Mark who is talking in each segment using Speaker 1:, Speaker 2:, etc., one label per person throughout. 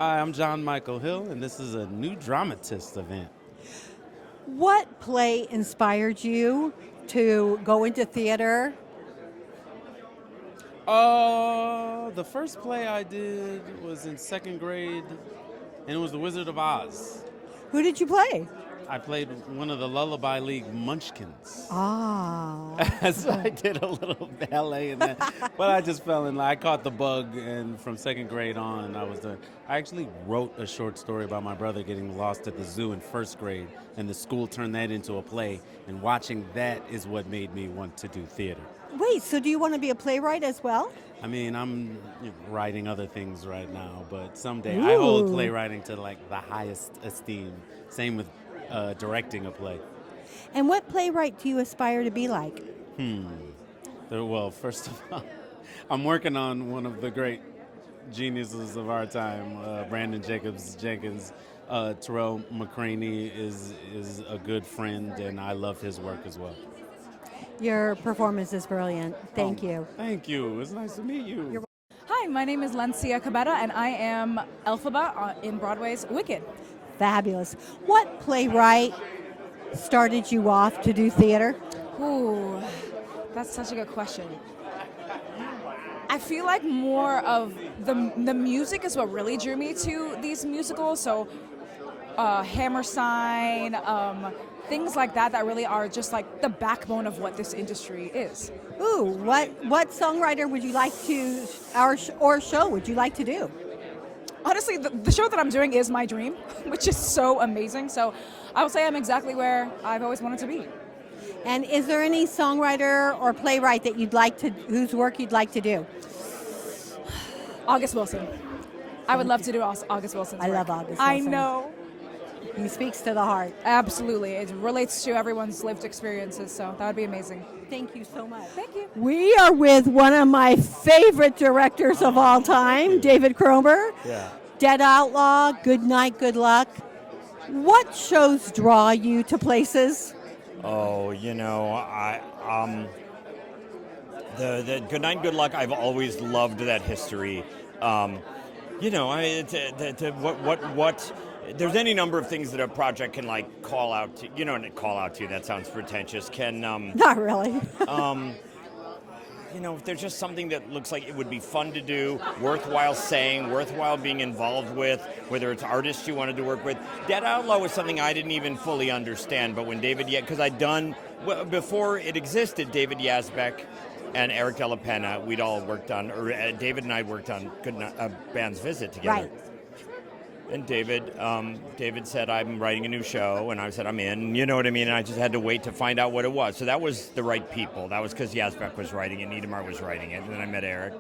Speaker 1: Hi, I'm John Michael Hill, and this is a new Dramatists event.
Speaker 2: What play inspired you to go into theater?
Speaker 1: The first play I did was in second grade, and it was The Wizard of Oz.
Speaker 2: Who did you play?
Speaker 1: I played one of the Lullaby League Munchkins.
Speaker 2: Ah.
Speaker 1: So I did a little ballet in that, but I just fell in love. I caught the bug, and from second grade on, I was done. I actually wrote a short story about my brother getting lost at the zoo in first grade, and the school turned that into a play. And watching that is what made me want to do theater.
Speaker 2: Wait, so do you want to be a playwright as well?
Speaker 1: I mean, I'm writing other things right now, but someday I hold
Speaker 2: Ooh.
Speaker 1: playwriting to like the highest esteem. Same with directing a play.
Speaker 2: And what playwright do you aspire to be like?
Speaker 1: Well, first of all, I'm working on one of the great geniuses of our time, Brandon Jacobs Jenkins. Terrell McCraney is a good friend, and I love his work as well.
Speaker 2: Your performance is brilliant. Thank you.
Speaker 1: Thank you. It's nice to meet you.
Speaker 3: Hi, my name is Lencia Cabetta, and I am Elphaba in Broadway's Wicked.
Speaker 2: Fabulous. What playwright started you off to do theater?
Speaker 3: Ooh, that's such a good question. I feel like more of the music is what really drew me to these musicals. So, Hammerstein, things like that really are just like the backbone of what this industry is.
Speaker 2: Ooh, what songwriter would you like to, or show would you like to do?
Speaker 3: Honestly, the show that I'm doing is my dream, which is so amazing. So I would say I'm exactly where I've always wanted to be.
Speaker 2: And is there any songwriter or playwright that whose work you'd like to do?
Speaker 3: August Wilson. I would love to do August Wilson's
Speaker 2: I
Speaker 3: work.
Speaker 2: love August
Speaker 3: I
Speaker 2: Wilson.
Speaker 3: know.
Speaker 2: He speaks to the heart.
Speaker 3: Absolutely. It relates to everyone's lived experiences, so that would be amazing.
Speaker 2: Thank you so much.
Speaker 3: Thank you.
Speaker 2: We are with one of my favorite directors of all time, David Cromer.
Speaker 4: Yeah.
Speaker 2: Dead Outlaw, Good Night, Good Luck. What shows draw you to places?
Speaker 4: Oh, the Good Night, Good Luck. I've always loved that history. What. There's any number of things that a project can like call out to. Call out to. That sounds pretentious. Can
Speaker 2: Not really.
Speaker 4: if there's just something that looks like it would be fun to do, worthwhile saying, worthwhile being involved with, whether it's artists you wanted to work with. Dead Outlaw was something I didn't even fully understand, but when because before it existed, David Yazbek and Eric Della Penna, we'd all worked on, or David and I worked on Band's Visit together.
Speaker 2: Right.
Speaker 4: And David said, I'm writing a new show, and I said, I'm in, you know what I mean? And I just had to wait to find out what it was. So that was the right people. That was because Yazbek was writing it, Niedemar was writing it, and then I met Eric.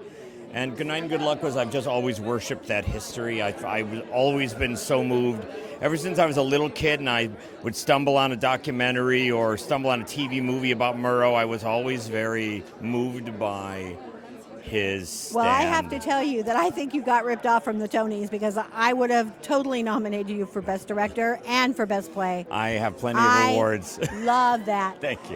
Speaker 4: And Good Night and Good Luck was, I've just always worshipped that history. I've always been so moved. Ever since I was a little kid and I would stumble on a documentary or stumble on a TV movie about Murrow, I was always very moved by his stand.
Speaker 2: Well, I have to tell you that I think you got ripped off from the Tonys because I would have totally nominated you for Best Director and for Best Play.
Speaker 4: I have plenty of awards.
Speaker 2: Love that.
Speaker 4: Thank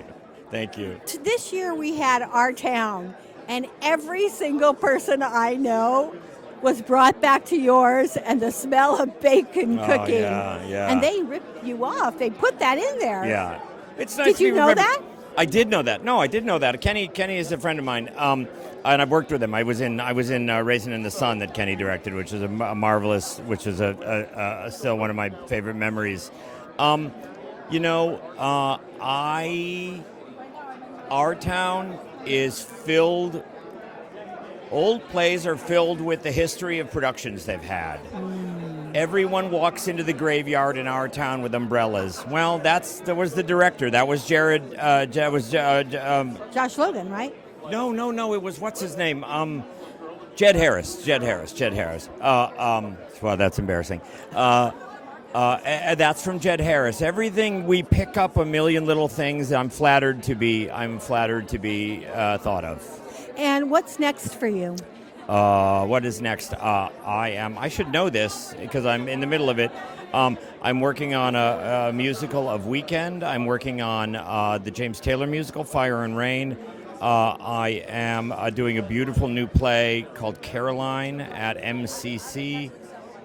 Speaker 4: you.
Speaker 2: This year we had Our Town, and every single person I know was brought back to yours, and the smell of bacon cooking.
Speaker 4: Yeah.
Speaker 2: And they ripped you off. They put that in there.
Speaker 4: Yeah. It's nice
Speaker 2: Did
Speaker 4: to
Speaker 2: you
Speaker 4: be
Speaker 2: know
Speaker 4: remembered.
Speaker 2: that?
Speaker 4: I did know that. No, I did know that. Kenny is a friend of mine, and I've worked with him. I was in Raisin in the Sun that Kenny directed, which is a marvelous, which is a still one of my favorite memories. Our town is filled. Old plays are filled with the history of productions they've had. Everyone walks into the graveyard in our town with umbrellas. Well, that was the director. That was Jared.
Speaker 2: Josh Logan, right?
Speaker 4: No. It was what's his name? Jed Harris. Well, that's embarrassing. That's from Jed Harris. Everything we pick up a million little things. I'm flattered to be thought of.
Speaker 2: And what's next for you?
Speaker 4: What is next? I should know this because I'm in the middle of it. I'm working on a musical of Weekend. I'm working on the James Taylor musical, Fire and Rain. I am doing a beautiful new play called Caroline at MCC.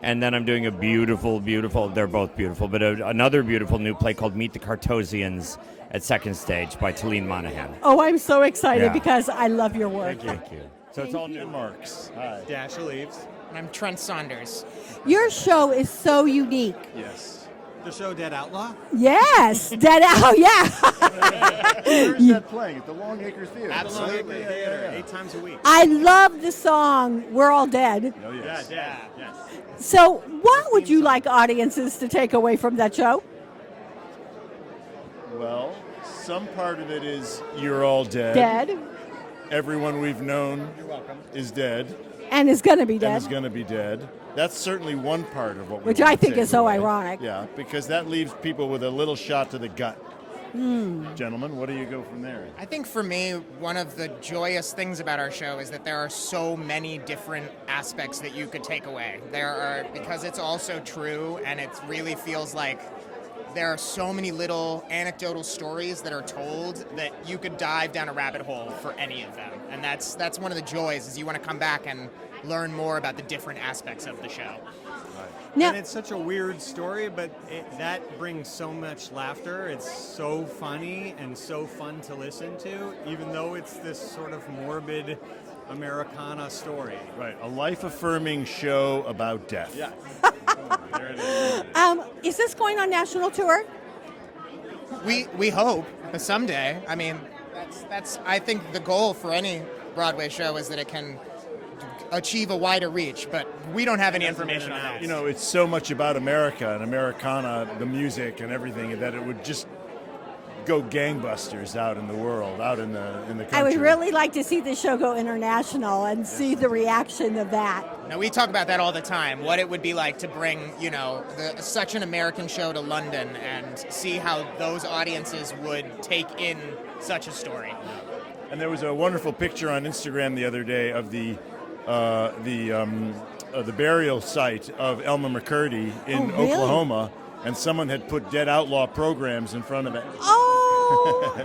Speaker 4: And then I'm doing a beautiful, they're both beautiful, but another beautiful new play called Meet the Cartosians at Second Stage by Talene Monahan.
Speaker 2: Oh, I'm so excited
Speaker 4: Yeah.
Speaker 2: because I love your work.
Speaker 4: Thank you. So it's all new.
Speaker 5: Marks.
Speaker 4: Hi.
Speaker 5: Dasha Leaves.
Speaker 6: And I'm Trent Saunders.
Speaker 2: Your show is so unique.
Speaker 5: Yes. The show Dead Outlaw.
Speaker 2: Yes, Dead Out. Yeah.
Speaker 7: Where's that playing? At the Longacre Theater.
Speaker 5: Absolutely.
Speaker 7: Yeah.
Speaker 5: 8 times a week.
Speaker 2: I love the song "We're All Dead."
Speaker 7: Oh, yes.
Speaker 5: Yeah. Yes.
Speaker 2: So, what would you like audiences to take away from that show?
Speaker 7: Well, some part of it is you're all dead.
Speaker 2: Dead,
Speaker 7: Everyone we've known is dead
Speaker 2: and is going to be
Speaker 7: and
Speaker 2: dead.
Speaker 7: is going to be dead. That's certainly one part of what we
Speaker 2: Which
Speaker 7: want
Speaker 2: I
Speaker 7: to
Speaker 2: think
Speaker 7: take
Speaker 2: is so
Speaker 7: away.
Speaker 2: ironic.
Speaker 7: Yeah, because that leaves people with a little shot to the gut. Gentlemen, what do you go from there?
Speaker 6: I think for me, one of the joyous things about our show is that there are so many different aspects that you could take away. There are, because it's also true, and it really feels like there are so many little anecdotal stories that are told that you could dive down a rabbit hole for any of them. And that's one of the joys, is you want to come back and learn more about the different aspects of the show.
Speaker 2: Now,
Speaker 5: And it's such a weird story, but that brings so much laughter. It's so funny and so fun to listen to, even though it's this sort of morbid Americana story.
Speaker 7: Right, a life-affirming show about death.
Speaker 5: Yeah. There it is.
Speaker 2: is this going on national tour?
Speaker 6: We hope someday. I mean, that's I think the goal for any Broadway show is that it can achieve a wider reach, but we don't have any information on that.
Speaker 7: You know, it's so much about America and Americana, the music and everything, that it would just go gangbusters out in the world, out in the country.
Speaker 2: I would really like to see the show go international and see the reaction of that.
Speaker 6: Now, we talk about that all the time, what it would be like to bring, such an American show to London and see how those audiences would take in such a story.
Speaker 7: And there was a wonderful picture on Instagram the other day of the burial site of Elmer McCurdy in
Speaker 2: really?
Speaker 7: Oklahoma, and someone had put Dead Outlaw programs in front of it.
Speaker 2: Oh,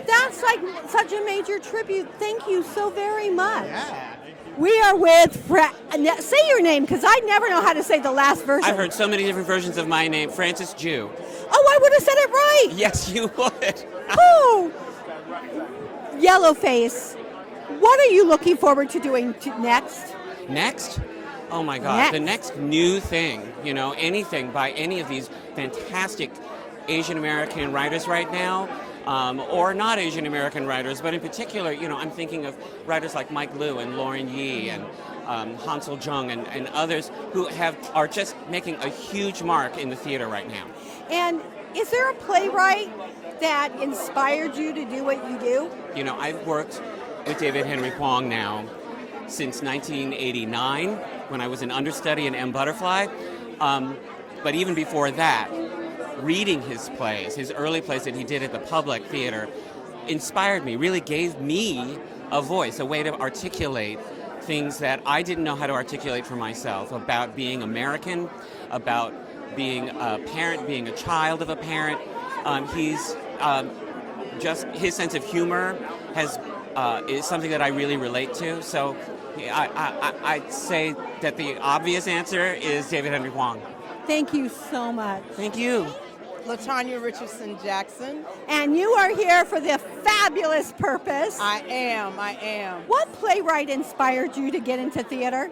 Speaker 2: that's like such a major tribute. Thank you so very much.
Speaker 6: Yeah.
Speaker 2: We are with say your name, because I never know how to say the last version.
Speaker 8: I've heard so many different versions of my name, Francis Jew.
Speaker 2: Oh, I would have said it right.
Speaker 8: Yes, you would.
Speaker 2: Oh, Yellowface. What are you looking forward to doing next?
Speaker 8: Next? Oh my God, the next new thing, anything by any of these fantastic Asian American writers right now, or not Asian American writers, but in particular, I'm thinking of writers like Mike Liu and Lauren Yi and Hansel Jung and others who are just making a huge mark in the theater right now.
Speaker 2: And is there a playwright that inspired you to do what you do?
Speaker 8: I've worked with David Henry Hwang now since 1989 when I was an understudy in M. Butterfly. But even before that, reading his plays, his early plays that he did at the Public Theater, inspired me, really gave me a voice, a way to articulate things that I didn't know how to articulate for myself, about being American, about being a parent, being a child of a parent. He's just, his sense of humor is something that I really relate to. So I'd say that the obvious answer is David Henry Hwang.
Speaker 2: Thank you so much.
Speaker 8: Thank you.
Speaker 9: LaTanya Richardson Jackson.
Speaker 2: And you are here for the fabulous purpose.
Speaker 9: I am.
Speaker 2: What playwright inspired you to get into theater?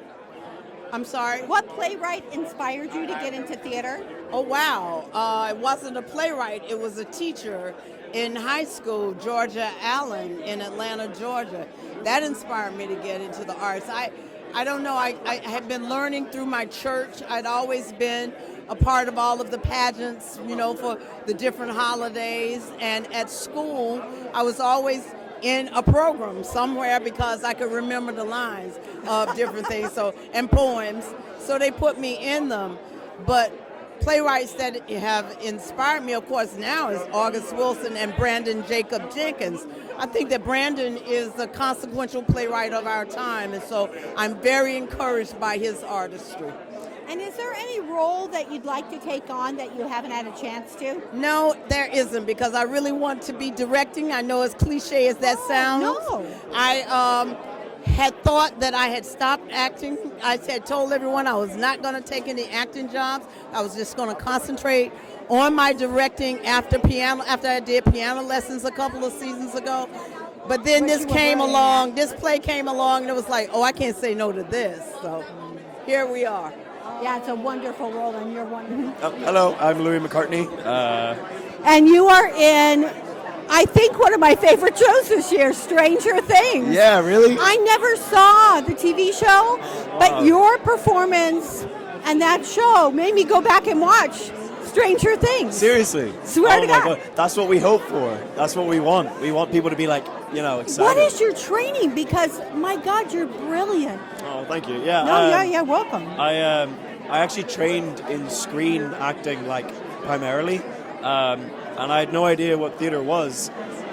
Speaker 9: I'm sorry?
Speaker 2: What playwright inspired you to get into theater?
Speaker 9: Oh, wow. It wasn't a playwright. It was a teacher in high school, Georgia Allen, in Atlanta, Georgia. That inspired me to get into the arts. I don't know. I had been learning through my church. I'd always been a part of all of the pageants, for the different holidays. And at school, I was always in a program somewhere because I could remember the lines of different things, and poems. So they put me in them. But playwrights that have inspired me, of course, now is August Wilson and Brandon Jacob Jenkins. I think that Brandon is the consequential playwright of our time, and so I'm very encouraged by his artistry.
Speaker 2: And is there any role that you'd like to take on that you haven't had a chance to?
Speaker 9: No, there isn't, because I really want to be directing. I know as cliche as that sounds.
Speaker 2: No.
Speaker 9: I had thought that I had stopped acting. I had told everyone I was not going to take any acting jobs. I was just going to concentrate on my directing after I did piano lessons a couple of seasons ago. But then this play came along, and it was like, oh, I can't say no to this. So here we are.
Speaker 2: Yeah, it's a wonderful role, and you're wonderful.
Speaker 10: Hello, I'm Louis McCartney.
Speaker 2: And you are in, I think, one of my favorite shows this year, Stranger Things.
Speaker 10: Yeah, really?
Speaker 2: I never saw the TV show, but your performance and that show made me go back and watch Stranger Things.
Speaker 10: Seriously?
Speaker 2: Swear to
Speaker 10: my
Speaker 2: God.
Speaker 10: That's what we hope for. That's what we want. We want people to be like, excited.
Speaker 2: What is your training? Because, my God, you're brilliant.
Speaker 10: Oh, thank you. Yeah.
Speaker 2: Yeah, welcome.
Speaker 10: I actually trained in screen acting, primarily, and I had no idea what theater was.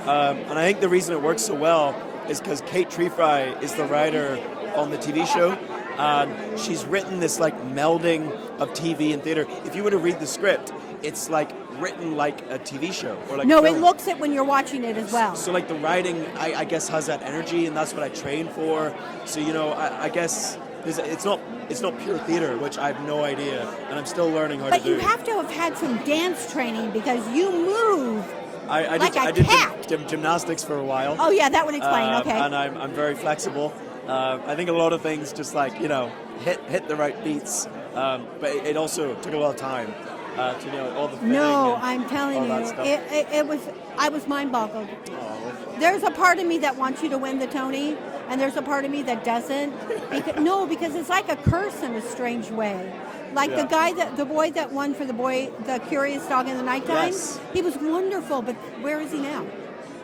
Speaker 10: And I think the reason it works so well is because Kate Treefry is the writer on the TV show, and she's written this melding of TV and theater. If you were to read the script, it's written like a TV show or like
Speaker 2: No,
Speaker 10: a film.
Speaker 2: it looks it when you're watching it as well.
Speaker 10: So the writing, I guess, has that energy, and that's what I train for. So I guess it's not pure theater, which I have no idea, and I'm still learning how to do.
Speaker 2: But you have to have had some dance training because you move
Speaker 10: I did gymnastics for a while.
Speaker 2: Oh yeah, that would explain. Okay.
Speaker 10: And I'm very flexible. I think a lot of things just hit the right beats, but it also took a lot of time to all the fitting.
Speaker 2: No,
Speaker 10: and
Speaker 2: I'm telling
Speaker 10: all
Speaker 2: you,
Speaker 10: that
Speaker 2: I was mind boggled.
Speaker 10: Oh.
Speaker 2: There's a part of me that wants you to win the Tony, and there's a part of me that doesn't. Because it's like a curse in a strange way. Like the boy that won for the Curious Dog in the Nighttime,
Speaker 10: Yes.
Speaker 2: He was wonderful, but where is he now?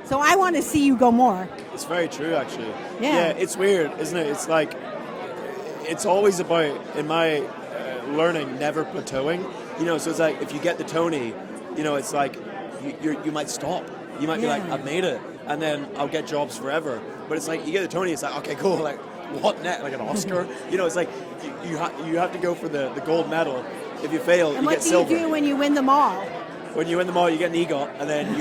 Speaker 2: So I want to see you go more.
Speaker 10: It's very true, actually.
Speaker 2: Yeah.
Speaker 10: It's weird, isn't it? It's it's always about, in my learning, never plateauing. So it's if you get the Tony, it's you might stop. You might be I've made it, and then I'll get jobs forever. But it's you get the Tony, it's okay, cool. What next? Like an Oscar? It's you have to go for the gold medal. If you fail,
Speaker 2: And
Speaker 10: you get silver.
Speaker 2: what do you do when you win them all?
Speaker 10: When you win them all, you get an EGOT, and then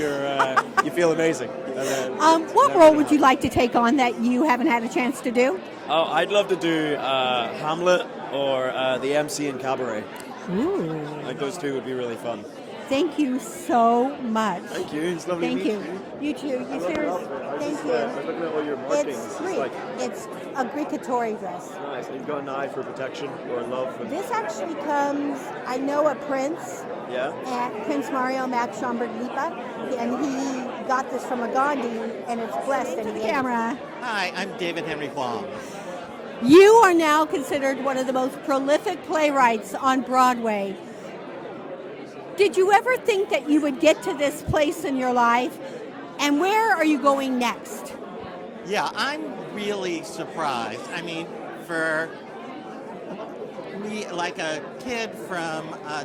Speaker 10: you feel amazing. And then,
Speaker 2: What role would you like to take on that you haven't had a chance to do?
Speaker 10: Oh, I'd love to do Hamlet or the MC in Cabaret.
Speaker 2: Ooh.
Speaker 10: Those two would be really fun.
Speaker 2: Thank you so much.
Speaker 10: Thank you. It's lovely
Speaker 2: Thank
Speaker 10: to meet
Speaker 2: you.
Speaker 10: you.
Speaker 2: You too. You seriously. Thank you.
Speaker 10: I'm looking at all your markings.
Speaker 2: It's Greek. It's a Greekatory dress.
Speaker 10: Nice. And you've got an eye for protection or love.
Speaker 2: This actually comes, I know a prince, Prince Mario Max Schomburg Lipa, and he got this from a Gandhi, and it's blessed. And the camera.
Speaker 11: Hi, I'm David Henry Huang.
Speaker 2: You are now considered one of the most prolific playwrights on Broadway. Did you ever think that you would get to this place in your life? And where are you going next?
Speaker 11: Yeah, I'm really surprised. I mean, for me, like a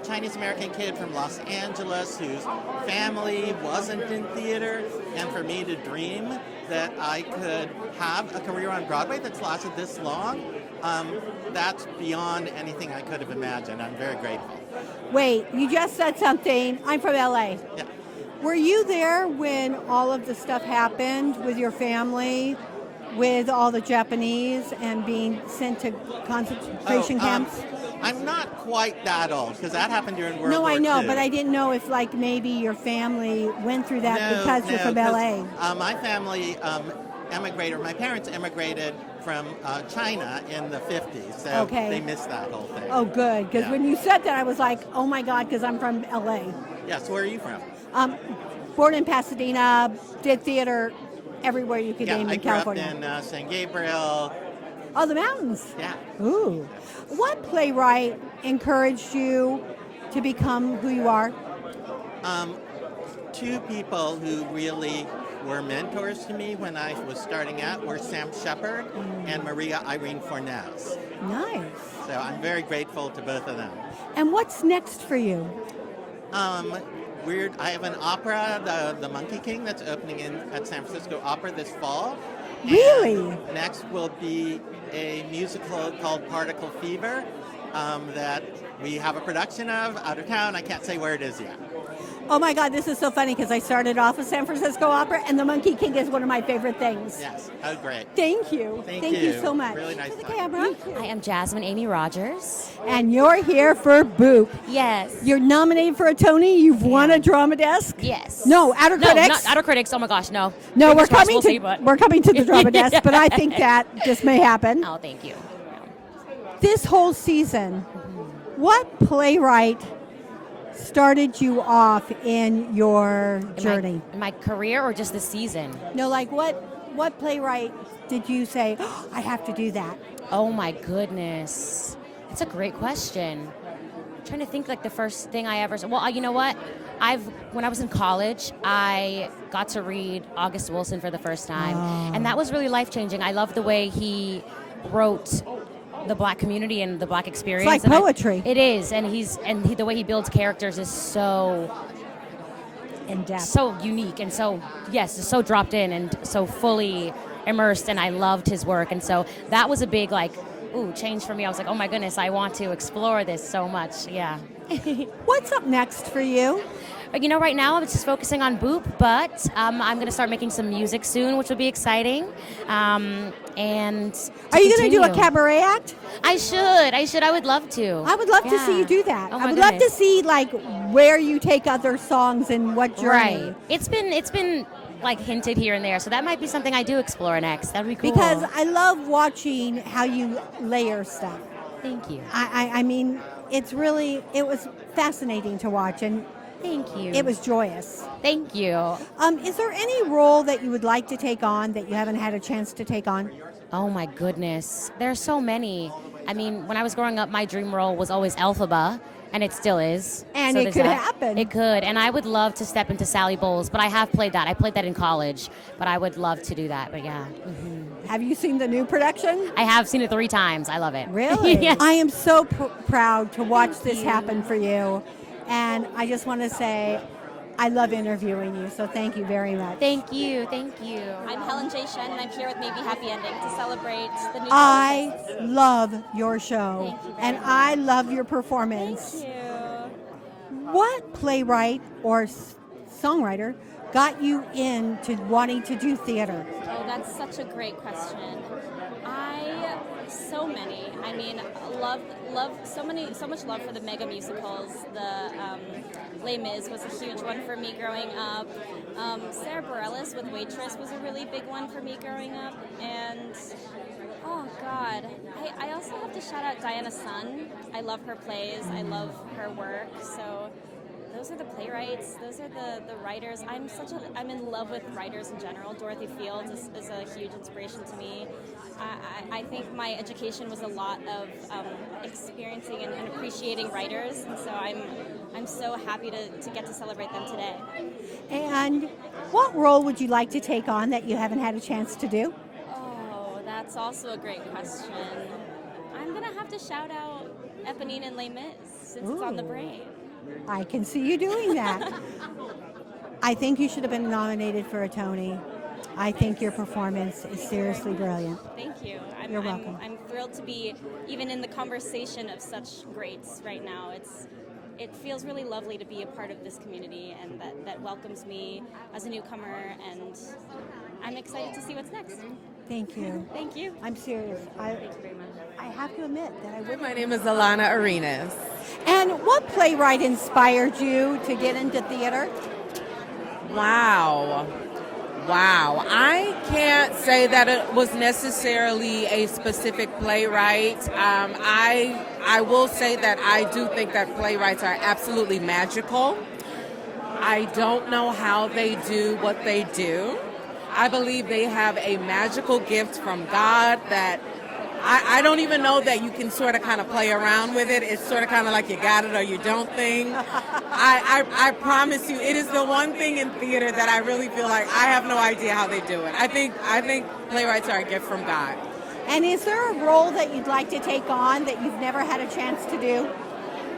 Speaker 11: Chinese-American kid from Los Angeles whose family wasn't in theater, and for me to dream that I could have a career on Broadway that's lasted this long, that's beyond anything I could have imagined. I'm very grateful.
Speaker 2: Wait, you just said something. I'm from LA.
Speaker 11: Yeah.
Speaker 2: Were you there when all of the stuff happened with your family, with all the Japanese and being sent to concentration camps?
Speaker 11: I'm not quite that old because that happened during World War II.
Speaker 2: No, I know, but I didn't know if maybe your family went through that because you're from LA.
Speaker 11: My family emigrated. My parents emigrated from China in the 50s, so they missed that whole thing.
Speaker 2: Oh, good, because when you said that, I was like, oh my God, because I'm from LA.
Speaker 11: Yes, where are you from?
Speaker 2: Born in Pasadena, did theater everywhere you could name in California.
Speaker 11: I grew up in San Gabriel.
Speaker 2: Oh, the mountains.
Speaker 11: Yeah.
Speaker 2: Ooh. What playwright encouraged you to become who you are?
Speaker 11: Two people who really were mentors to me when I was starting out were Sam Shepard and Maria Irene Fornes.
Speaker 2: Nice.
Speaker 11: So I'm very grateful to both of them.
Speaker 2: And what's next for you?
Speaker 11: I have an opera, the Monkey King, that's opening at San Francisco Opera this fall.
Speaker 2: Really?
Speaker 11: And next will be a musical called Particle Fever that we have a production of out of town. I can't say where it is yet.
Speaker 2: Oh my God, this is so funny because I started off with San Francisco Opera, and the Monkey King is one of my favorite things.
Speaker 11: Yes, oh, great.
Speaker 2: Thank you.
Speaker 11: Thank
Speaker 2: you
Speaker 11: you.
Speaker 2: so much.
Speaker 11: Really nice
Speaker 2: To the
Speaker 11: talking.
Speaker 2: camera.
Speaker 12: I am Jasmine Amy Rogers.
Speaker 2: And you're here for Boop.
Speaker 12: Yes.
Speaker 2: You're nominated for a Tony. You've won a Drama Desk.
Speaker 12: Yes.
Speaker 2: No, Outer
Speaker 12: No,
Speaker 2: Critics.
Speaker 12: not Outer Critics. Oh my gosh, no.
Speaker 2: No,
Speaker 12: Fingers
Speaker 2: we're
Speaker 12: crossed,
Speaker 2: coming
Speaker 12: we'll
Speaker 2: to
Speaker 12: see, but-
Speaker 2: we're coming to the Drama Desk, but I think that this may happen.
Speaker 12: Oh, thank you.
Speaker 2: This whole season, what playwright started you off in your journey?
Speaker 12: In my career or just the season?
Speaker 2: No, like what playwright did you say, oh, I have to do that?
Speaker 12: Oh my goodness. That's a great question. I'm trying to think like the first thing I ever. Well, you know what? When I was in college, I got to read August Wilson for the first time, and that was really life changing. I love the way he wrote the Black community and the Black experience.
Speaker 2: It's like poetry.
Speaker 12: It is, and the way he builds characters is so
Speaker 2: in depth,
Speaker 12: so unique, and so so dropped in and so fully immersed. And I loved his work, and so that was a big change for me. I was like, oh my goodness, I want to explore this so much. Yeah.
Speaker 2: What's up next for you?
Speaker 12: You know, right now I'm just focusing on Boop, but I'm going to start making some music soon, which will be exciting. And
Speaker 2: are you going to do a cabaret act?
Speaker 12: I should. I would love to.
Speaker 2: I would love to see you do that.
Speaker 12: Oh
Speaker 2: I
Speaker 12: my
Speaker 2: would love to
Speaker 12: goodness.
Speaker 2: see where you take other songs and what journey.
Speaker 12: Right. It's been like hinted here and there, so that might be something I do explore next. That'd be cool.
Speaker 2: Because I love watching how you layer stuff.
Speaker 12: Thank you.
Speaker 2: I mean, it was fascinating to watch, and
Speaker 12: thank you.
Speaker 2: It was joyous.
Speaker 12: Thank you.
Speaker 2: Is there any role that you would like to take on that you haven't had a chance to take on?
Speaker 12: Oh my goodness. There are so many. I mean, when I was growing up, my dream role was always Elphaba, and it still is.
Speaker 2: And
Speaker 12: So
Speaker 2: it
Speaker 12: there's
Speaker 2: could
Speaker 12: that.
Speaker 2: happen.
Speaker 12: It could, and I would love to step into Sally Bowles, but I have played that. I played that in college, but I would love to do that, but yeah. Mm-hmm.
Speaker 2: Have you seen the new production?
Speaker 12: I have seen it 3 times. I love it.
Speaker 2: Really?
Speaker 12: Yes.
Speaker 2: I am so proud to watch this happen for you. And I just want to say, I love interviewing you, so thank you very much.
Speaker 12: Thank you. Thank you.
Speaker 13: I'm Helen J. Shen, and I'm here with Maybe Happy Ending to celebrate the new
Speaker 2: I
Speaker 13: Dramatists.
Speaker 2: love your show,
Speaker 13: Thank you very
Speaker 2: and
Speaker 13: much.
Speaker 2: I love your performance.
Speaker 13: Thank you.
Speaker 2: What playwright or songwriter got you into wanting to do theater?
Speaker 13: Oh, that's such a great question. So many. I mean, love so much love for the mega musicals. The Les Mis was a huge one for me growing up. Sarah Bareilles with Waitress was a really big one for me growing up. And oh God, I also have to shout out Diana Sun. I love her plays. I love her work. So those are the playwrights. Those are the writers. I'm in love with writers in general. Dorothy Fields is a huge inspiration to me. I think my education was a lot of experiencing and appreciating writers, and so I'm so happy to get to celebrate them today.
Speaker 2: And what role would you like to take on that you haven't had a chance to do?
Speaker 13: Oh, that's also a great question. I'm gonna have to shout out Eponine and Les Mis since it's on the brain.
Speaker 2: I can see you doing that. I think you should have been nominated for a Tony. I think your performance is seriously brilliant.
Speaker 13: Thank you.
Speaker 2: You're welcome.
Speaker 13: I'm thrilled to be even in the conversation of such greats right now. It feels really lovely to be a part of this community and that welcomes me as a newcomer, and I'm excited to see what's next.
Speaker 2: Thank you.
Speaker 13: Thank you.
Speaker 2: I'm serious.
Speaker 13: Thank you very much.
Speaker 2: I have to admit that I would.
Speaker 14: My name is Alana Arenas.
Speaker 2: And what playwright inspired you to get into theater?
Speaker 14: Wow. I can't say that it was necessarily a specific playwright. I will say that I do think that playwrights are absolutely magical. I don't know how they do what they do. I believe they have a magical gift from God that I don't even know that you can sort of kind of play around with it. It's sort of kind of like you got it or you don't thing. I promise you, it is the one thing in theater that I really feel like I have no idea how they do it. I think playwrights are a gift from God.
Speaker 2: And is there a role that you'd like to take on that you've never had a chance to do?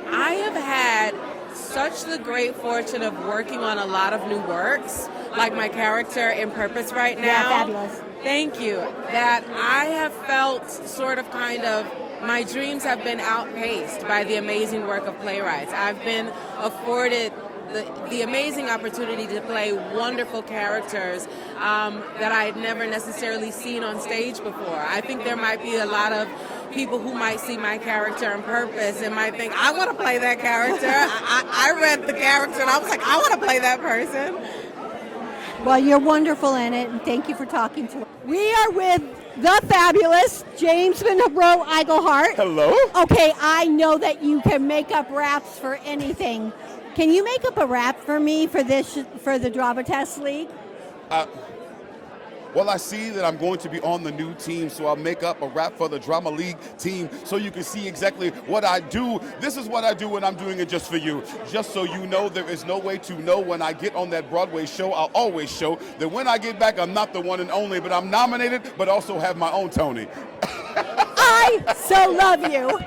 Speaker 14: I have had such the great fortune of working on a lot of new works, like my character in Purpose right now.
Speaker 2: Yeah, fabulous.
Speaker 14: Thank you. That I have felt sort of kind of, my dreams have been outpaced by the amazing work of playwrights. I've been afforded the amazing opportunity to play wonderful characters that I had never necessarily seen on stage before. I think there might be a lot of people who might see my character on purpose and might think, I want to play that character. I read the character and I was like, I want to play that person.
Speaker 2: Well, you're wonderful in it, and thank you for talking to us. We are with the fabulous James Monroe Iglehart.
Speaker 15: Hello.
Speaker 2: Okay, I know that you can make up raps for anything. Can you make up a rap for me for the Dramatists League?
Speaker 15: Well, I see that I'm going to be on the new team, so I'll make up a rap for the Drama League team so you can see exactly what I do. This is what I do, and I'm doing it just for you. Just so you know, there is no way to know when I get on that Broadway show. I'll always show that when I get back, I'm not the one and only, but I'm nominated, but also have my own Tony.
Speaker 2: I so love you.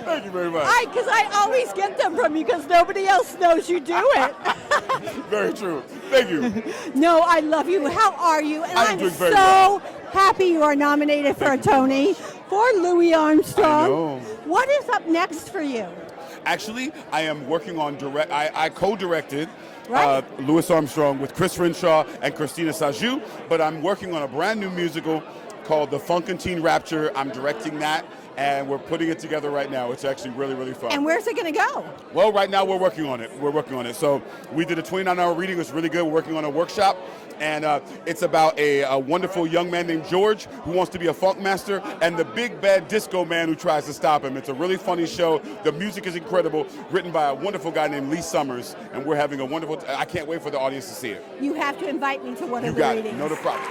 Speaker 15: Thank you very much.
Speaker 2: Because I always get them from you because nobody else knows you do it.
Speaker 15: Very true. Thank you.
Speaker 2: No, I love you. How are you? And I'm
Speaker 15: doing very
Speaker 2: so
Speaker 15: well.
Speaker 2: happy you are nominated for a Tony for Louis Armstrong.
Speaker 15: I know.
Speaker 2: What is up next for you?
Speaker 15: Actually, I am working on I co-directed
Speaker 2: Right.
Speaker 15: Louis Armstrong with Chris Renshaw and Christina Sajou, but I'm working on a brand new musical called The Funkantine Rapture. I'm directing that, and we're putting it together right now. It's actually really, really fun.
Speaker 2: And where's it going to go?
Speaker 15: Well, right now we're working on it. So we did a 29-hour reading. It was really good. We're working on a workshop, and it's about a wonderful young man named George who wants to be a funk master and the big bad disco man who tries to stop him. It's a really funny show. The music is incredible, written by a wonderful guy named Lee Summers, and we're having a wonderful I can't wait for the audience to see it.
Speaker 2: You have to invite me to one
Speaker 15: You
Speaker 2: of the
Speaker 15: got
Speaker 2: readings.
Speaker 15: it. No problem.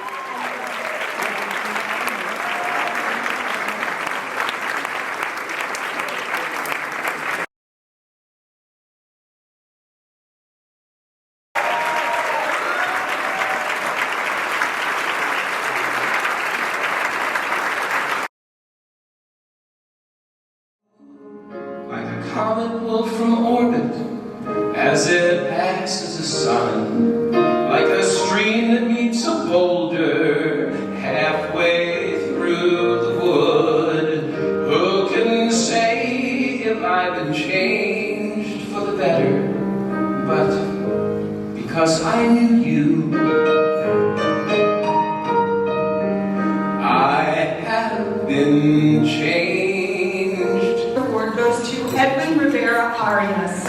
Speaker 16: Like a comet pulled from orbit as it passes the sun, like a stream that meets a boulder halfway through the wood. Who can say if I've been changed for the better? But because I knew you, I have been changed.
Speaker 17: Award goes to Edwin Rivera Arias.